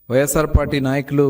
YSR party నాయకులు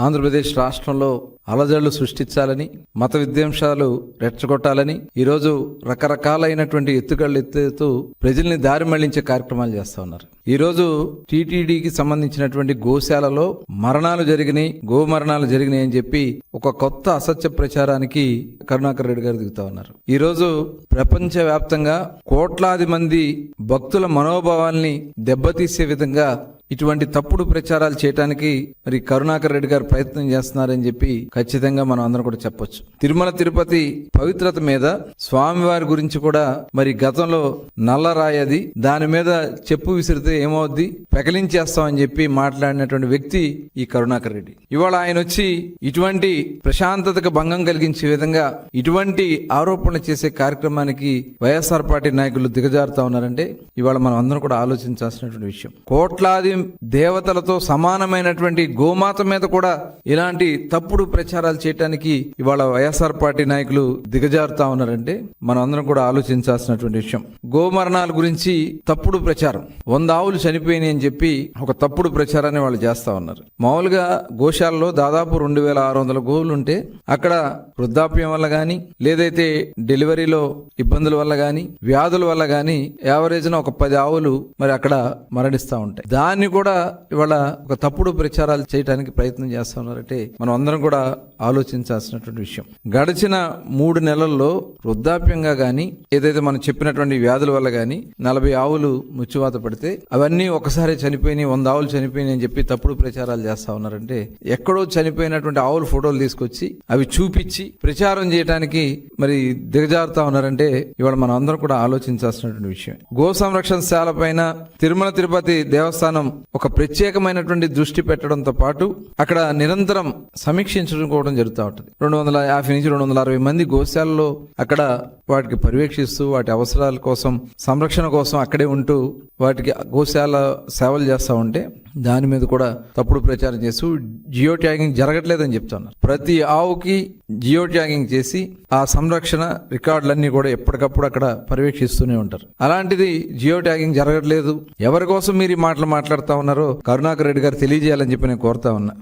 ఆంధ్రప్రదేశ్ రాష్ట్రంలో అలజడులు సృష్టించాలని, మత విద్వేషాలు రెచ్చగొట్టాలని ఈరోజు రకరకాలైనటువంటి ఎత్తుతూ ప్రజల్ని దారి మళ్లించే కార్యక్రమాలు చేస్తా ఉన్నారు. ఈరోజు టీటీడీకి సంబంధించినటువంటి గోశాలలో మరణాలు జరిగినాయి, గోమరణాలు జరిగినాయి అని చెప్పి ఒక కొత్త అసత్య ప్రచారానికి కరుణాకర్ రెడ్డి గారు దిగుతా ఉన్నారు. ఈరోజు ప్రపంచ వ్యాప్తంగా కోట్లాది మంది భక్తుల మనోభావాల్ని దెబ్బతీసే విధంగా ఇటువంటి తప్పుడు ప్రచారాలు చేయడానికి మరి కరుణాకర్ రెడ్డి గారు ప్రయత్నం చేస్తున్నారని చెప్పి ఖచ్చితంగా మనం అందరం కూడా చెప్పొచ్చు. తిరుమల తిరుపతి పవిత్రత మీద, స్వామివారి గురించి కూడా మరి గతంలో నల్లరాయది, దాని మీద చెప్పు విసిరితే ఏమవుద్ది, పెకలించేస్తామని చెప్పి మాట్లాడినటువంటి వ్యక్తి ఈ కరుణాకర్ రెడ్డి. ఇవాళ ఆయన వచ్చి ఇటువంటి ప్రశాంతతకు భంగం కలిగించే విధంగా ఇటువంటి ఆరోపణలు చేసే కార్యక్రమానికి వైఎస్ఆర్ పార్టీ నాయకులు దిగజారుతా ఉన్నారంటే ఇవాళ మనం అందరం కూడా ఆలోచించాల్సినటువంటి విషయం. కోట్లాది దేవతలతో సమానమైనటువంటి గోమాత మీద కూడా ఇలాంటి తప్పుడు ప్రచారాలు చేయడానికి ఇవాళ వైఎస్ఆర్ పార్టీ నాయకులు దిగజారుతా ఉన్నారంటే మనం అందరం కూడా ఆలోచించాల్సినటువంటి విషయం. గోమరణాల గురించి తప్పుడు ప్రచారం, 100 ఆవులు చనిపోయినాయి అని చెప్పి ఒక తప్పుడు ప్రచారాన్ని వాళ్ళు చేస్తా ఉన్నారు. మామూలుగా గోశాలలో దాదాపు 2600 గోవులు ఉంటే అక్కడ వృద్ధాప్యం వల్ల గాని, లేదైతే డెలివరీలో ఇబ్బందుల వల్ల గాని, వ్యాధుల వల్ల గాని యావరేజ్ ఒక 10 ఆవులు మరి అక్కడ మరణిస్తూ ఉంటాయి. దాన్ని కూడా ఇవాళ ఒక తప్పుడు ప్రచారాలు చేయడానికి ప్రయత్నం చేస్తా ఉన్నారంటే మనం అందరం కూడా ఆలోచించాల్సినటువంటి విషయం. గడిచిన 3 నెలల్లో వృద్ధాప్యంగా గాని, ఏదైతే మనం చెప్పినటువంటి వ్యాధుల వల్ల గాని 40 ఆవులు మృత్యువాత పడితే అవన్నీ ఒకసారి చనిపోయినాయి, 100 ఆవులు చనిపోయినాయి అని చెప్పి తప్పుడు ప్రచారాలు చేస్తా ఉన్నారంటే ఎక్కడో చనిపోయినటువంటి ఆవుల ఫోటోలు తీసుకొచ్చి అవి చూపించి ప్రచారం చేయడానికి మరి దిగజారుతా ఉన్నారంటే ఇవాళ మనం అందరం కూడా ఆలోచించాల్సినటువంటి విషయం. గో సంరక్షణ శాల పైన తిరుమల తిరుపతి దేవస్థానం ఒక ప్రత్యేకమైనటువంటి దృష్టి పెట్టడంతో పాటు అక్కడ నిరంతరం సమీక్షించుకోవడం జరుగుతూ ఉంటుంది. 250 నుంచి 260 మంది గోశాలలో అక్కడ వాటికి పర్యవేక్షిస్తూ వాటి అవసరాల కోసం, సంరక్షణ కోసం అక్కడే ఉంటూ వాటికి గోశాల సేవలు చేస్తూ ఉంటే దాని మీద కూడా తప్పుడు ప్రచారం చేస్తూ జియో ట్యాగింగ్ జరగట్లేదని చెప్తున్నారు. ప్రతి ఆవుకి జియో ట్యాగింగ్ చేసి ఆ సంరక్షణ రికార్డులన్నీ కూడా ఎప్పటికప్పుడు అక్కడ పర్యవేక్షిస్తూనే ఉంటారు. అలాంటిది జియో ట్యాగింగ్ జరగట్లేదు. ఎవరి కోసం మీరు ఈ మాటలు మాట్లాడుతూ ఉన్నారో కరుణాకర్ రెడ్డి గారు తెలియజేయాలని చెప్పి నేను కోరుతా ఉన్నా.